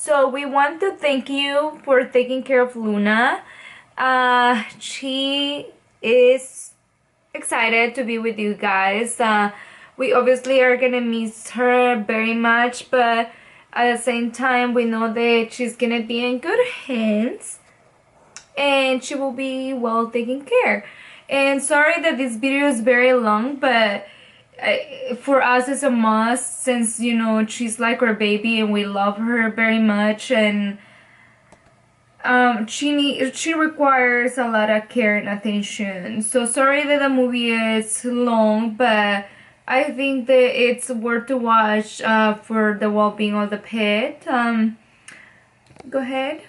So we want to thank you for taking care of Luna. She is excited to be with you guys. We obviously are gonna miss her very much, but at the same time we know that she's gonna be in good hands and she will be well taken care. And sorry that this video is very long, but for us it's a must, since you know she's like our baby and we love her very much, and she requires a lot of care and attention. So sorry that the movie is long, but I think that it's worth to watch for the well-being of the pet. Go ahead.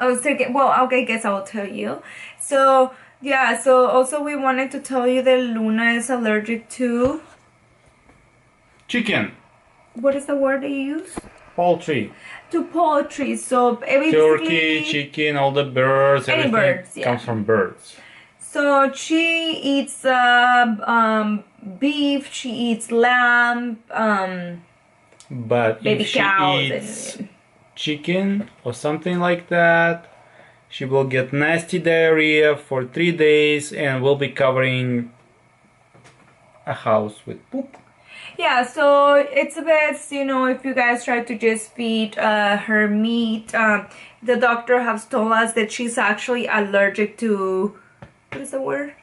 Oh, second. Well, okay, I guess I will tell you. So yeah, so also we wanted to tell you that Luna is allergic to chicken. What is the word they use? Poultry. To poultry. So basically, turkey, chicken, all the birds, any everything birds, yeah, comes from birds. So she eats beef, she eats lamb, but baby if she cows, eats chicken or something like that, she will get nasty diarrhea for 3 days and will be covering a house with poop. Yeah, so it's best, you know, if you guys try to just feed her meat. The doctor has told us that she's actually allergic to, what is the word?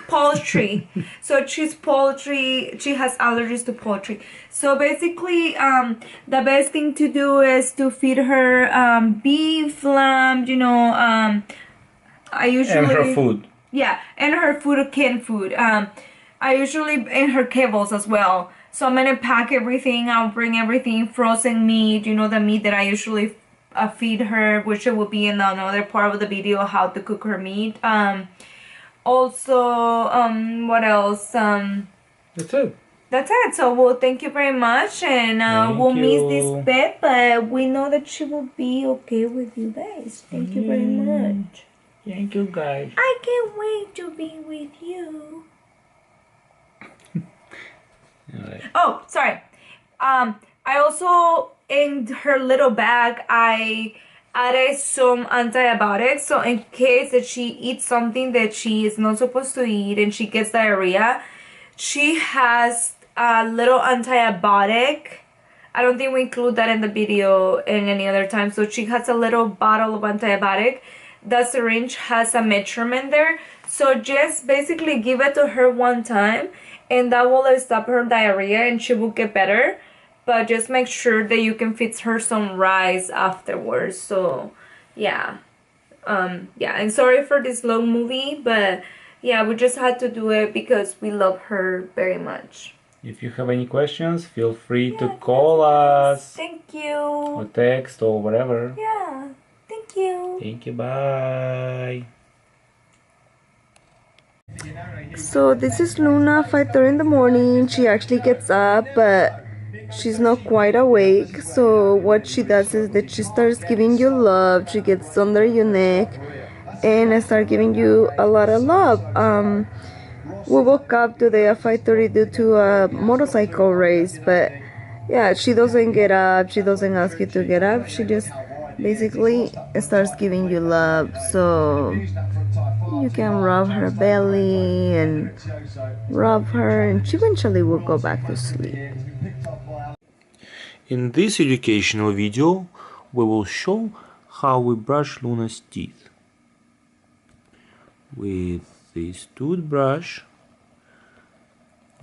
Poultry. So she's poultry, she has allergies to poultry. So basically, the best thing to do is to feed her beef, lamb, you know, I usually... And her food. Yeah, and her food, canned food. I usually, and her kibbles as well. So I'm gonna pack everything. I'll bring everything, frozen meat, you know, the meat that I usually feed her, which it will be in another part of the video, how to cook her meat. Also, what else? That's it. That's it. So, well, thank you very much, and we'll miss this pet, but we know that she will be okay with you guys. Thank you very much. Thank you, guys. I can't wait to be with you. Right. Oh, sorry. I also, in her little bag, I added some antibiotics, so in case that she eats something that she is not supposed to eat and she gets diarrhea, she has a little antibiotic. I don't think we include that in the video in any other time. So she has a little bottle of antibiotic. The syringe has a measurement there, so just basically give it to her one time, and that will stop her diarrhea and she will get better. But just make sure that you can feed her some rice afterwards. So yeah, yeah, and sorry for this long movie, but yeah, we just had to do it because we love her very much. If you have any questions, feel free to call us. Thank you. Or text or whatever. Yeah, thank you. Thank you, bye. So this is Luna, 5:30 in the morning. She actually gets up, but she's not quite awake. So what she does is that she starts giving you love. She gets under your neck and I start giving you a lot of love. We woke up today at 5:30 due to a motorcycle race, but yeah, she doesn't get up. She doesn't ask you to get up. She just basically starts giving you love. So you can rub her belly and rub her, and she eventually will go back to sleep. In this educational video, we will show how we brush Luna's teeth. With this toothbrush,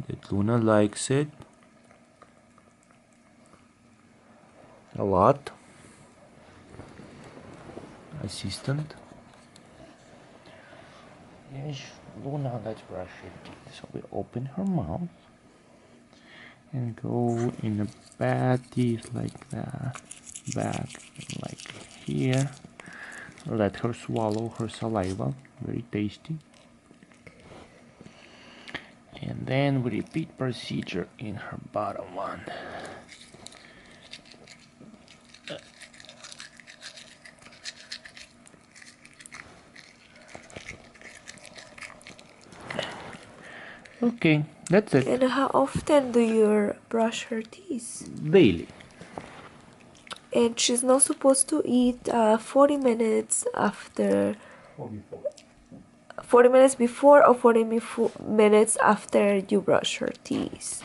that Luna likes it a lot. Assistant. Yes, Luna, let's brush your teeth. So we open her mouth and go in the bad teeth like that, back like here. Let her swallow her saliva, very tasty. And then we repeat procedure in her bottom one. Okay, that's it. And how often do you brush her teeth? Daily. And she's not supposed to eat 40 minutes after, 40 minutes before or 40 minutes after you brush her teeth.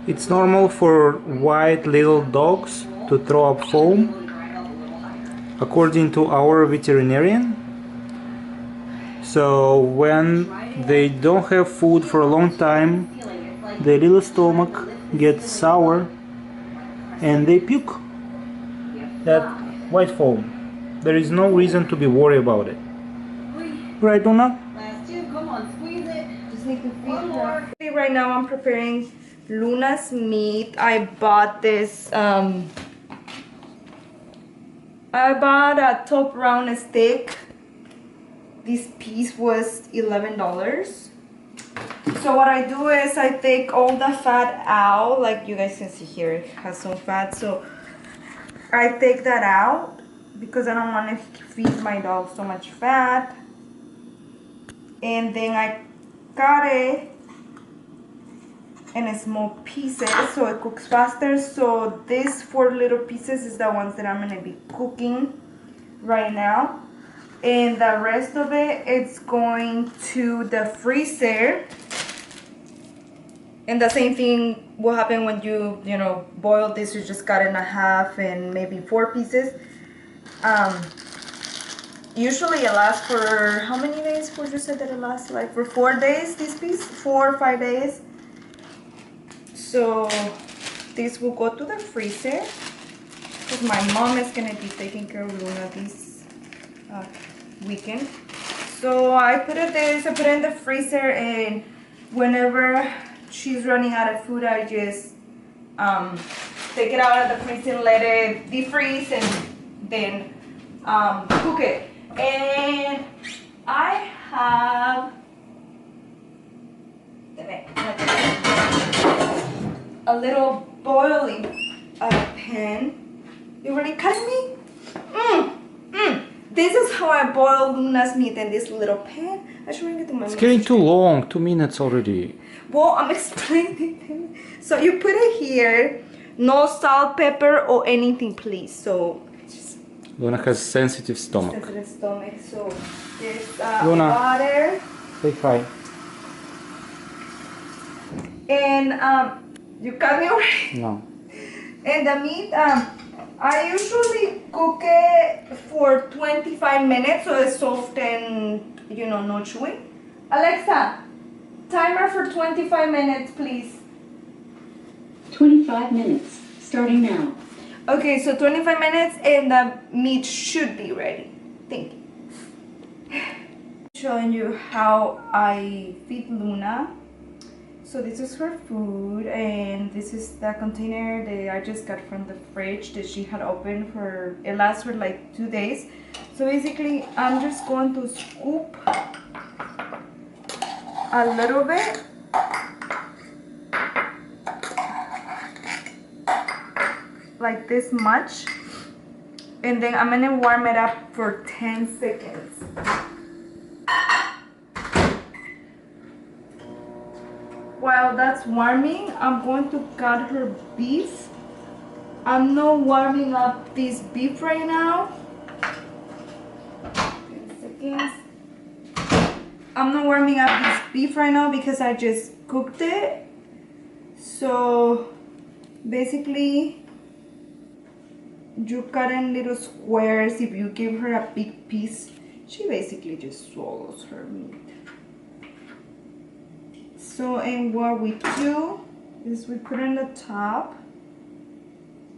It's normal for white little dogs to throw up foam, according to our veterinarian. So when they don't have food for a long time, their little stomach gets sour and they puke that white foam. There is no reason to be worried about it. Right, Luna? Come on, squeeze it. Just need to feed her. Right now I'm preparing Luna's meat. I bought this, I bought a top round steak. This piece was $11. So what I do is I take all the fat out, like you guys can see here, it has some fat. So I take that out because I don't want to feed my dog so much fat. And then I cut it in small pieces so it cooks faster. So these 4 little pieces is the ones that I'm going to be cooking right now. And the rest of it, it's going to the freezer. And the same thing will happen when you boil this. You just cut it in half and maybe 4 pieces. Usually it lasts for how many days? Would you say that it lasts? Like for 4 days, this piece? 4 or 5 days. So this will go to the freezer because my mom is gonna be taking care of Luna this weekend. So I put it in the freezer, and whenever she's running out of food, I just take it out of the freezer and let it defreeze and then cook it. And I have a little boiling pan. You really cutting me? This is how I boil Luna's meat in this little pan. I should bring it to my. It's getting too long, 2 minutes already. Well, I'm explaining. So you put it here. No salt, pepper, or anything, please. So Luna has sensitive stomach. sensitive stomach. So there's Luna. water. Say hi. And you cut me already. No. And the meat, I usually cook it for 25 minutes so it's soft and no chewy. Alexa, timer for 25 minutes, please. 25 minutes, starting now. Okay, so 25 minutes and the meat should be ready. Thank you. Showing you how I feed Luna. So this is her food, and this is the container that I just got from the fridge that she had opened for, it lasts for like 2 days. So basically I'm just going to scoop a little bit. Like this much, and then I'm gonna warm it up for 10 seconds. While that's warming, I'm going to cut her beef. I'm not warming up this beef right now. 10 seconds. I'm not warming up this beef right now because I just cooked it. So basically, you cut in little squares. If you give her a big piece, she basically just swallows her meat. So, and what we do is we put in the top,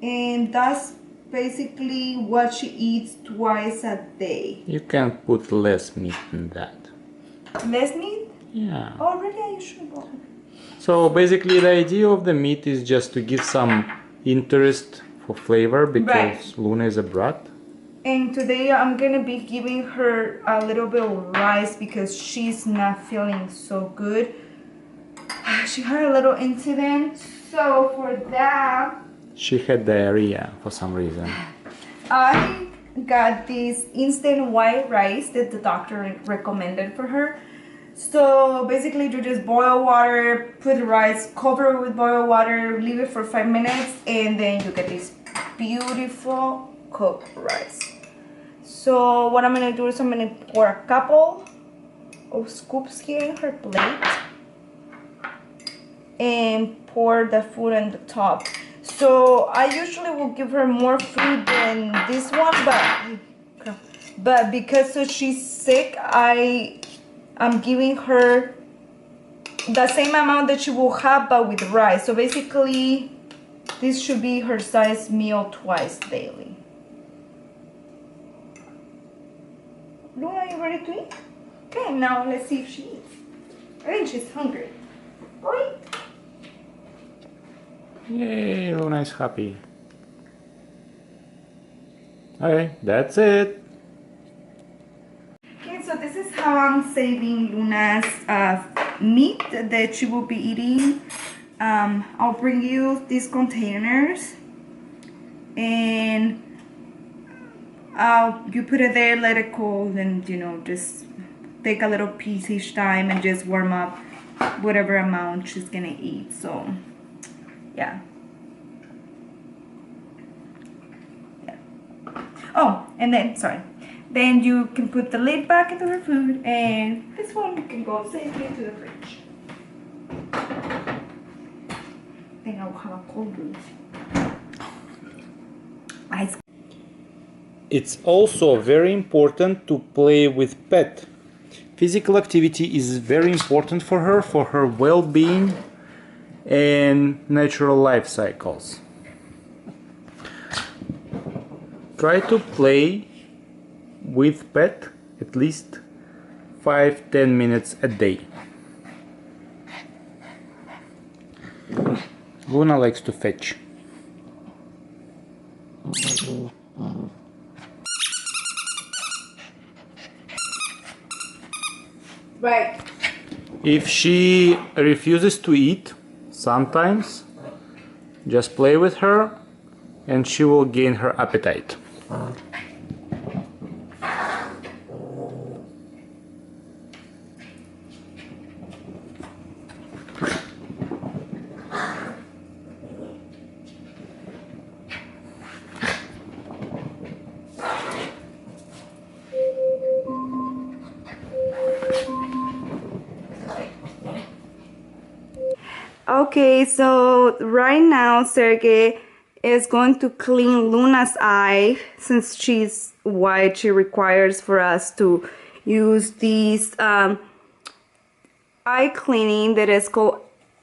and that's basically what she eats twice a day. You can put less meat than that. Less meat? Yeah. Oh, really? Are you sure? So basically the idea of the meat is just to give some interest for flavor because Right. Luna is a brat. And today I'm gonna be giving her a little bit of rice because she's not feeling so good. She had a little incident, so for that She had diarrhea for some reason. I got this instant white rice that the doctor recommended for her. So basically you just boil water, put the rice, cover it with boiled water, leave it for 5 minutes, and then you get this beautiful cooked rice. So what I'm gonna do is I'm gonna pour a couple of scoops here in her plate and pour the food on the top. So I usually will give her more food than this one, but because so she's sick, I'm giving her the same amount that she will have, but with rice. So basically, this should be her size meal twice daily. Luna, you ready to eat? Okay, now let's see if she eats. I think she's hungry. Right? Yay, Luna is happy. Okay, that's it. Okay, so this is how I'm saving Luna's meat that she will be eating. I'll bring you these containers and you put it there, let it cool, and you know, just take a little piece each time and just warm up whatever amount she's gonna eat. So yeah. Oh, and then then you can put the lid back into her food, and this one can go safely to the fridge. I think I will have a cold room. Ice. It's also very important to play with pet. Physical activity is very important for her well-being and natural life cycles. Try to play with pet at least 5-10 minutes a day. Luna likes to fetch. Right. If she refuses to eat, sometimes just play with her and she will gain her appetite. Okay, so right now Sergey is going to clean Luna's eye. Since she's white, she requires for us to use these eye cleaning that is called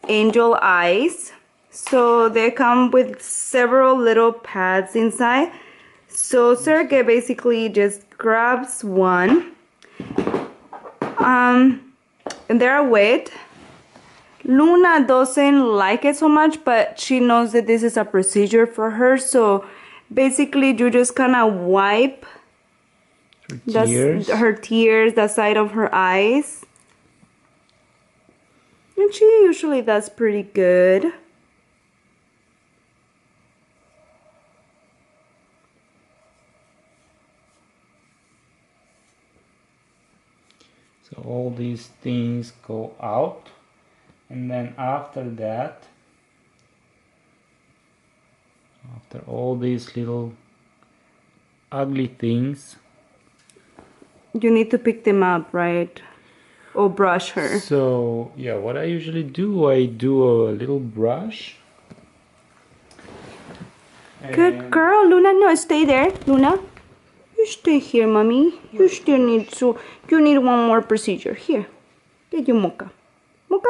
Angel Eyes. So they come with several little pads inside. So Sergey basically just grabs one, and they're wet. Luna doesn't like it so much, but she knows that this is a procedure for her. So basically you just kind of wipe her tears, the side of her eyes. And she usually does pretty good. So all these things go out. And then after that, after all these little ugly things, you need to pick them up, right? Or brush her. So yeah, what I usually do, I do a little brush. Good girl, Luna. No, stay there, Luna. You stay here, mommy. You still need you need one more procedure. Here, get you mocha. Mocha.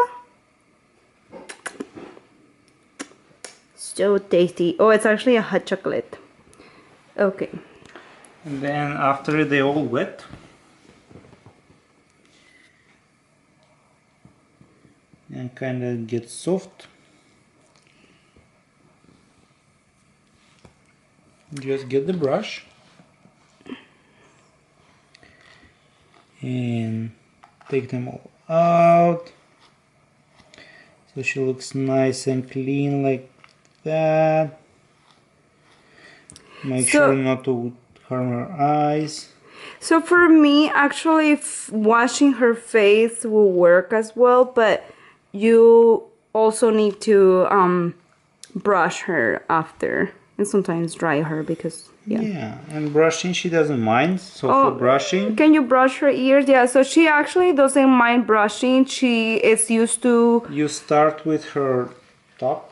So tasty. Oh, it's actually a hot chocolate. Okay. And then after they're all wet, and kind of get soft, just get the brush and take them all out so she looks nice and clean like that. Make sure not to harm her eyes. So for me, actually, washing her face will work as well, but you also need to brush her after and sometimes dry her because yeah. Yeah, and brushing she doesn't mind. So for Oh, brushing, can you brush her ears? Yeah, so she actually doesn't mind brushing. She is used to. you start with her top,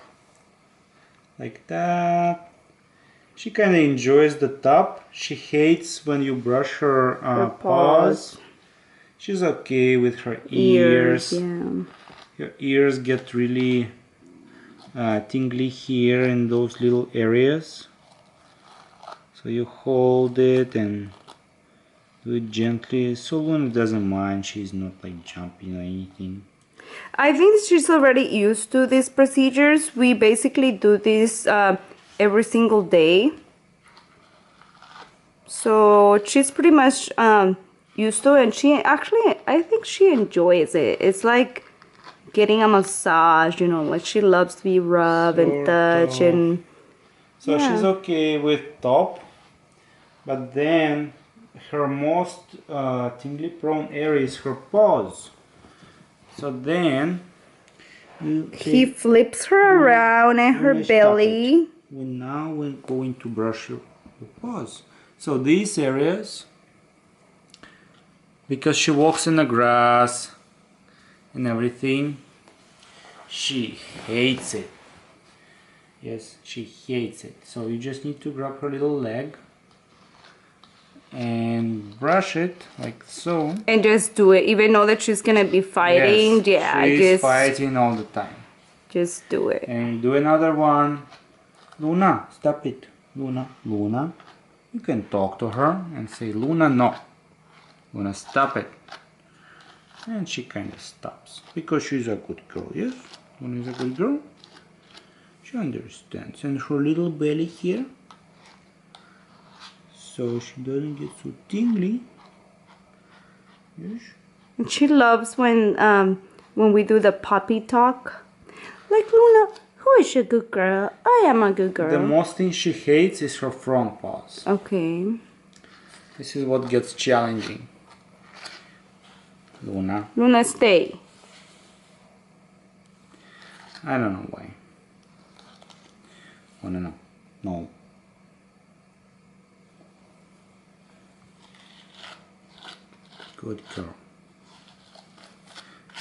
like that. She kind of enjoys the top. She hates when you brush her, Her paws. paws. She's okay with her Ears, ears. yeah. Your ears get really tingly here in those little areas. So you hold it and do it gently. So Luna doesn't mind. She's not like jumping or anything. I think she's already used to these procedures. We basically do this every single day. So she's pretty much used to it, and she actually, I think she enjoys it. It's like getting a massage, you know, like she loves to be rubbed and Sort touched of. and So yeah. she's okay with top, but then her most tingly prone area is her paws. So then He flips her around and her belly. Now we're going to brush your paws. So these areas, because she walks in the grass and everything, she hates it. Yes, she hates it. So you just need to grab her little leg and brush it like so. And just do it, even though that she's gonna be fighting. Yes, Yeah, she's fighting all the time. just do it. And do another one. Luna, stop it. Luna, Luna. You can talk to her and say, Luna, no. Luna, stop it. And she kind of stops because she's a good girl, yes? Luna is a good girl. She understands. And her little belly here, so she doesn't get so tingly. Yes. And she loves when we do the puppy talk. Like, Luna, who is a good girl? I am a good girl. The most thing she hates is her front paws. Okay. This is what gets challenging. Luna. Luna, stay. I don't know why. Oh, no. No. Good girl.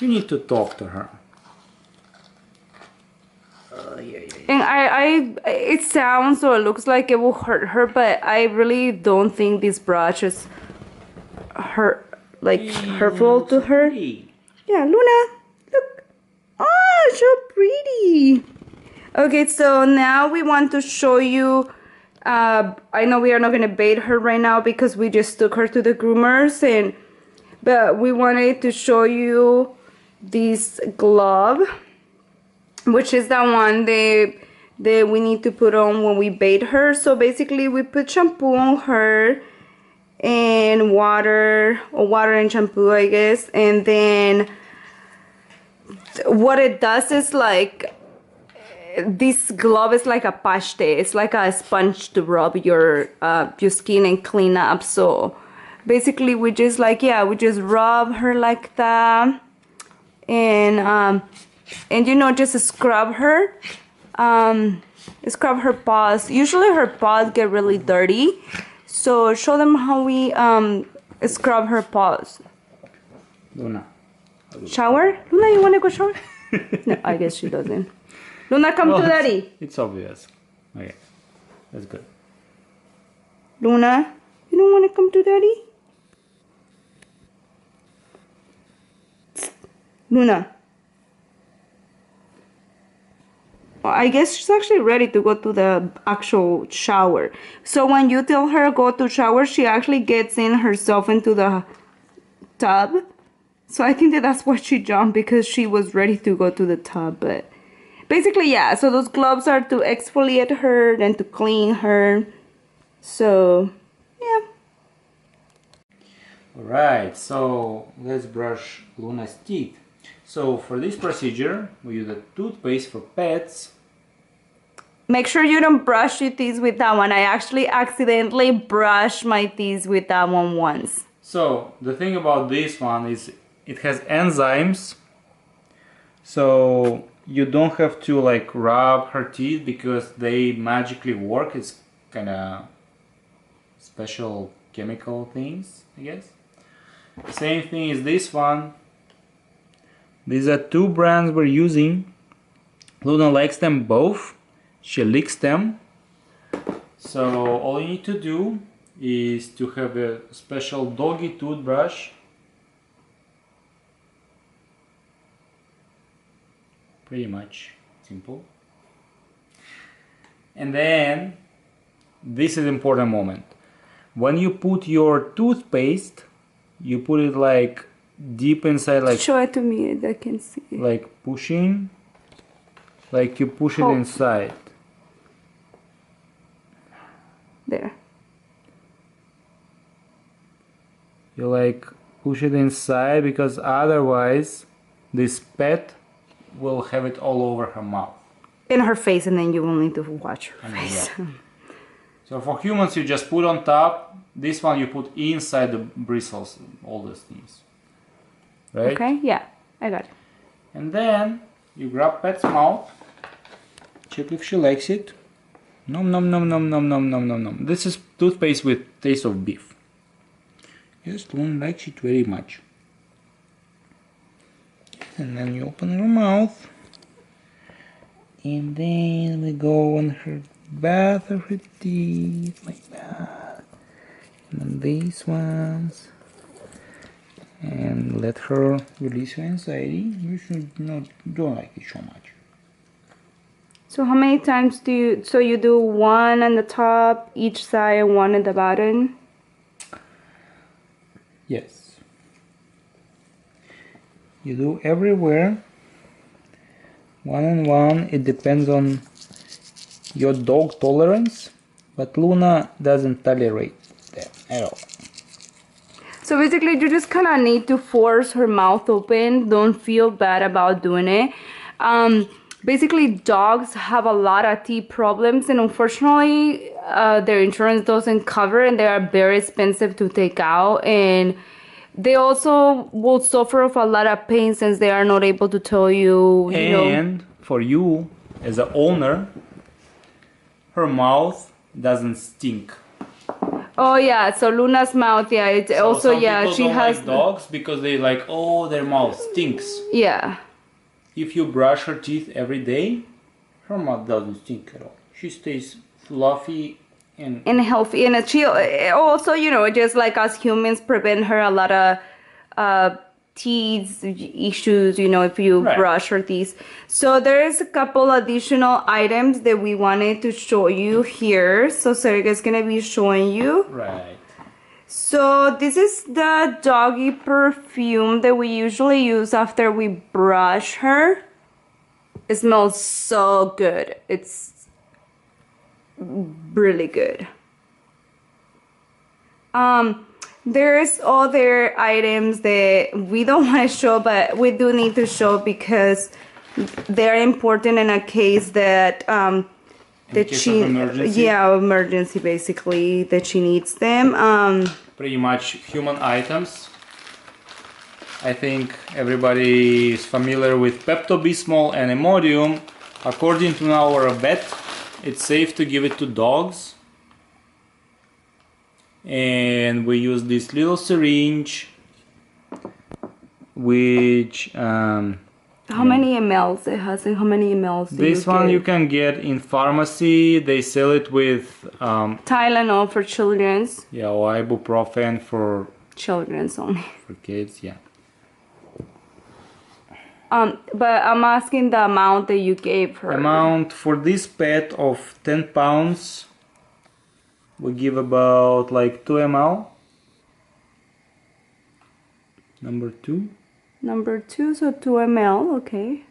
You need to talk to her. And it sounds or it looks like it will hurt her, but I really don't think this brush is hurtful to her. Yeah, Luna, look. Oh, so pretty. Okay, so now we want to show you. I know we are not gonna bait her right now because we just took her to the groomers, but we wanted to show you this glove, which is the one that we need to put on when we bait her. So basically we put shampoo on her and water and shampoo, I guess, and then what it does is like this glove is like a paste. It's like a sponge to rub your skin and clean up. So basically we just we just rub her like that, and you know, just scrub her paws. Usually her paws get really dirty, so show them how we scrub her paws. Luna. Shower? Luna, you want to go shower? No, I guess she doesn't. Luna, come to daddy. It's obvious. Okay, that's good. Luna, you don't want to come to daddy? Luna. Well, I guess she's actually ready to go to the actual shower. So when you tell her go to shower, she actually gets in herself into the tub. So I think that's why she jumped, because she was ready to go to the tub. But basically, yeah, so those gloves are to exfoliate her and to clean her. So, yeah. Alright, so let's brush Luna's teeth. So for this procedure, we use a toothpaste for pets. make sure you don't brush your teeth with that one. I actually accidentally brushed my teeth with that one once. So the thing about this one is it has enzymes, so you don't have to like rub her teeth because they magically work. It's kind of special chemical things, I guess. Same thing as this one. These are two brands we're using. Luna likes them both. She licks them. So all you need to do is to have a special doggy toothbrush. Pretty much simple. And then this is important moment. When you put your toothpaste, you put it like deep inside, like Show it to me, I can see. like pushing, like you push it Oh. inside. There. You like push it inside because otherwise this pet will have it all over her mouth. In her face, and then you will need to watch her And face. yeah. So for humans you just put on top. This one you put inside the bristles, all those things. Right? Okay, yeah, I got it. And then you grab pet's mouth. Check if she likes it. Nom nom nom nom nom nom nom nom nom. This is toothpaste with taste of beef. Yes, Luna likes it very much. And then you open her mouth. And then we go on her bath of her teeth, like that. And then these ones. And let her release her anxiety. You should not don't like it so much. So how many times do you, so you do one on the top, each side, and one at the bottom? Yes. You do everywhere. One on one. It depends on your dog tolerance, but Luna doesn't tolerate that at all. So basically you just kind of need to force her mouth open. Don't feel bad about doing it. Basically dogs have a lot of teeth problems, and unfortunately their insurance doesn't cover, and they are very expensive to take out, and they also will suffer of a lot of pain since they are not able to tell you, you know. And for you as an owner, her mouth doesn't stink. Oh yeah, so Luna's mouth, yeah, it's So also, some yeah, people she don't has, like dogs because they like, oh, their mouth stinks. yeah. If you brush her teeth every day, her mouth doesn't stink at all. She stays fluffy and Healthy, and she also, you know, just like us humans, prevent her a lot of teeth issues, you know, if you Right. brush her teeth. So there's a couple additional items that we wanted to show you here. So Serga's gonna be showing you. right. So this is the doggy perfume that we usually use after we brush her. It smells so good. It's really good. There's other items that we don't want to show, but we do need to show because they're important in a case that that case she, of emergency? yeah, emergency basically, that she needs them. Pretty much human items. I think everybody is familiar with Pepto-Bismol and Imodium. According to our vet, it's safe to give it to dogs. And we use this little syringe, which How many mLs it has, and how many mLs do this you one get? you can get in pharmacy. They sell it with Tylenol for children's. yeah, or ibuprofen for Children's only. kids. Yeah. But I'm asking the amount that you gave her. Amount for this pet of 10 pounds. We give about like 2 ml. Number 2. Number 2, so 2 ml, okay.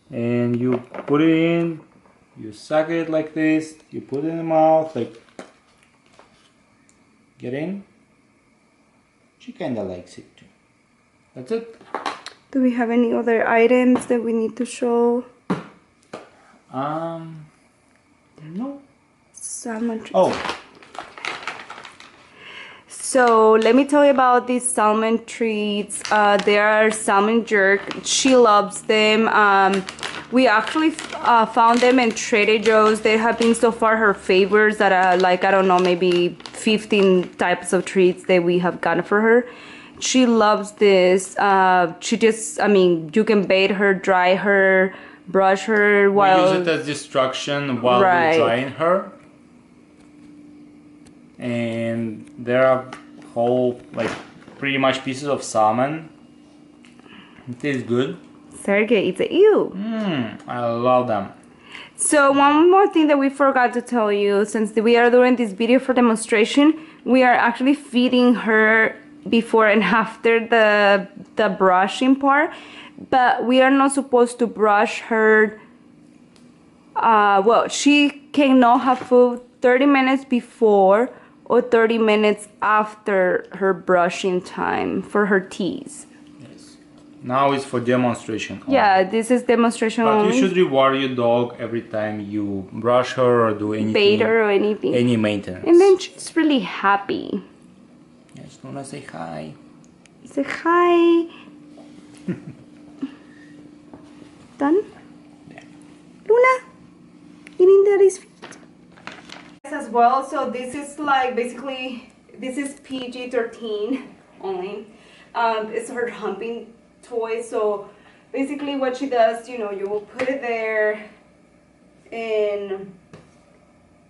And you put it in, you suck it like this, you put it in the mouth, like, get in. She kinda likes it too. That's it. Do we have any other items that we need to show? No. Salmon treats. Oh. So let me tell you about these salmon treats. They are salmon jerk. She loves them. We actually found them in Trader Joe's. They have been so far her favorites that are like, I don't know, maybe 15 types of treats that we have gotten for her. She loves this. She just, I mean, you can bathe her, dry her, brush her while... We use it as distraction while we're drying her. And there are whole, like, pretty much pieces of salmon. It tastes good. Sergey, it's a ew. I love them. So one more thing that we forgot to tell you, since we are doing this video for demonstration, we are actually feeding her before and after the brushing part, but we are not supposed to brush her. Well, she cannot have food 30 minutes before or 30 minutes after her brushing time for her teeth. Yes. Now it's for demonstration only. Yeah, this is demonstration But only. you should reward your dog every time you brush her or do anything. Bathe her or anything. Any maintenance. And then she's really happy. Yes, Luna, say hi. Say hi. Done? Yeah. Luna, eating daddy's feet. As well, so this is like basically, this is PG-13 only. It's her humping toy, so basically what she does, you know, you will put it there and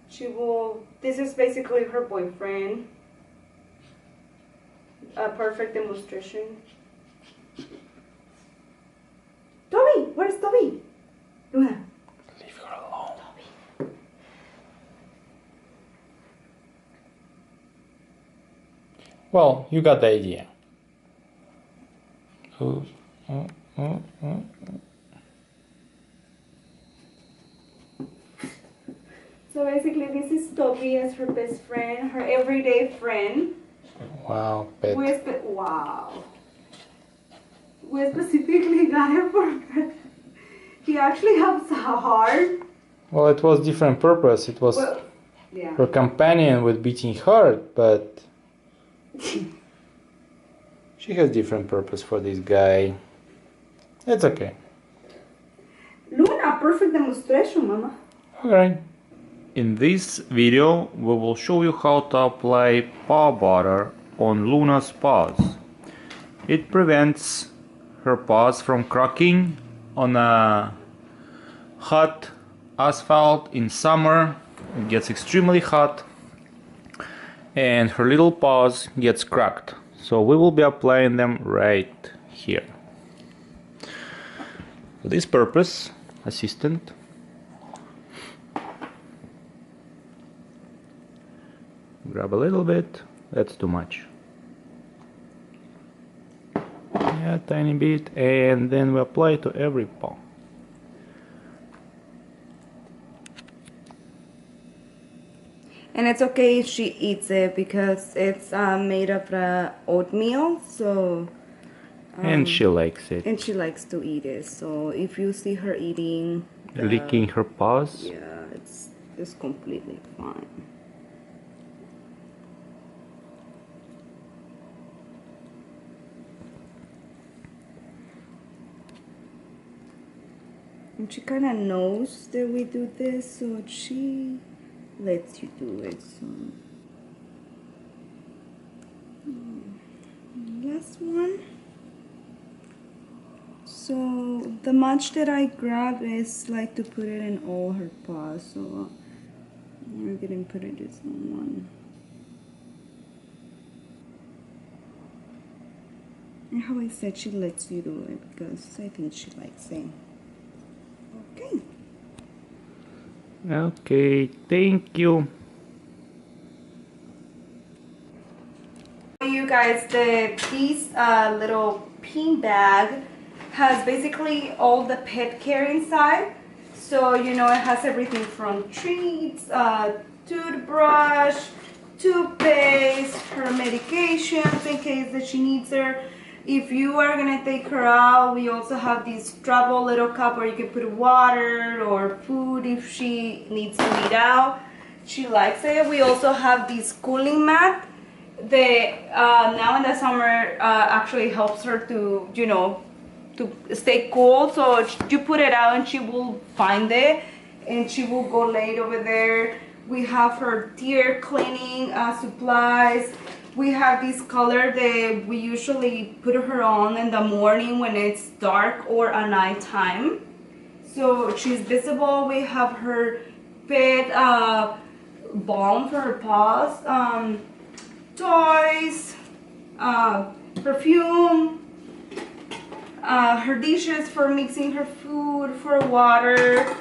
she will, this is basically her boyfriend. A perfect demonstration. Toby, where's Toby? Luna. Leave her alone. Toby. Well, you got the idea. So basically this is Toby as her best friend, her everyday friend. Wow, pet. Wow. We specifically got him for her. He actually helps hard. Well, it was different purpose. It was Yeah. her companion with beating heart, but she has different purpose for this guy. It's okay. Luna, perfect demonstration, mama. Alright. In this video, we will show you how to apply paw butter on Luna's paws. It prevents her paws from cracking on a hot asphalt in summer. It gets extremely hot and her little paws gets cracked. So we will be applying them right here. For this purpose, assistant, grab a little bit, that's too much. Yeah, tiny bit, and then we apply it to every paw. And it's okay if she eats it because it's made of oatmeal, so... And she likes it. And she likes to eat it, so if you see her eating... Licking her paws. Yeah, it's completely fine. And she kind of knows that we do this, so she lets you do it. So last one. So the much that I grab is like to put it in all her paws. So we're gonna put it just in one. And how I said she lets you do it because I think she likes it. Okay. Okay, thank you. You guys, this little pin bag has basically all the pet care inside. So you know it has everything from treats, toothbrush, toothpaste, her medications in case that she needs her. If you are gonna take her out, we also have this travel little cup where you can put water or food if she needs to eat out. She likes it. We also have this cooling mat that now in the summer actually helps her to, you know, to stay cool. So you put it out and she will find it and she will go lay over there. We have her tear cleaning supplies. We have this color that we usually put her on in the morning when it's dark or at night time. So she's visible. We have her pet balm for her paws, toys, perfume, her dishes for mixing her food, for water.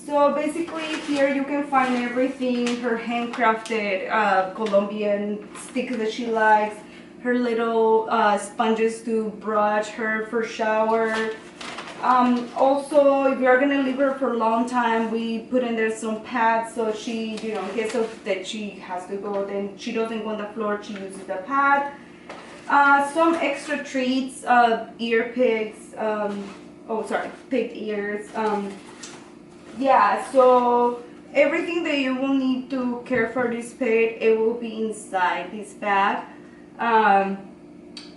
So basically here you can find everything, her handcrafted Colombian sticks that she likes, her little sponges to brush her for shower. Also, if you're gonna leave her for a long time, we put in there some pads so she, you know, in case of that she has to go, then she doesn't go on the floor, she uses the pad. Some extra treats, ear pigs, pig ears. Yeah, so everything that you will need to care for this pet, it will be inside this bag.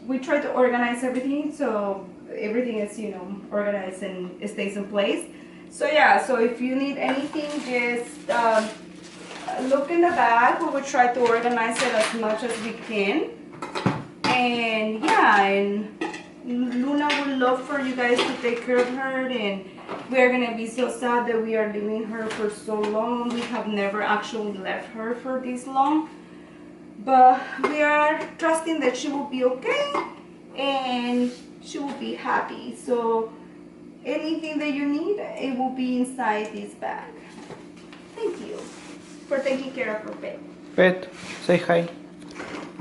We try to organize everything so everything is, you know, organized and it stays in place. So yeah, so if you need anything, just look in the bag. We will try to organize it as much as we can. And yeah, and Luna would love for you guys to take care of her, and we are gonna be so sad that we are leaving her for so long. We have never actually left her for this long, but we are trusting that she will be okay and she will be happy. So anything that you need, it will be inside this bag. Thank you for taking care of her pet. Pet, say hi.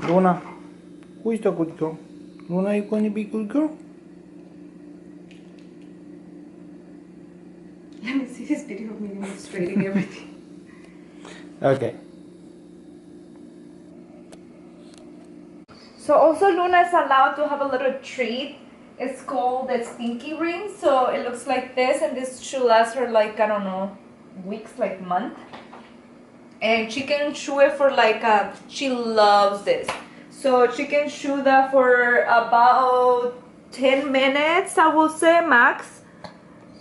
Luna, who is the good girl? Luna, you gonna be good girl? Let me see this video of me demonstrating everything. Okay. So also Luna is allowed to have a little treat. It's called the stinky ring. So it looks like this, and this should last her like, I don't know, weeks, like month. And she can chew it for like she loves this. So she can chew that for about 10 minutes, I will say, max.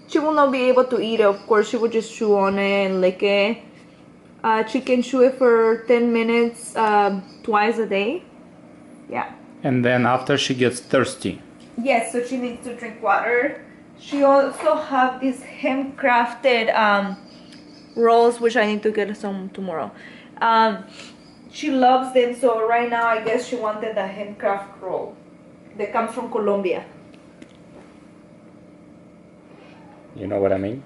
She will not be able to eat it, of course. She will just chew on it and lick it. She can chew it for 10 minutes twice a day. Yeah. And then after she gets thirsty. Yes, so she needs to drink water. She also have these handcrafted rolls, which I need to get some tomorrow. She loves them, so right now I guess she wanted the handcraft roll that comes from Colombia. You know what I mean?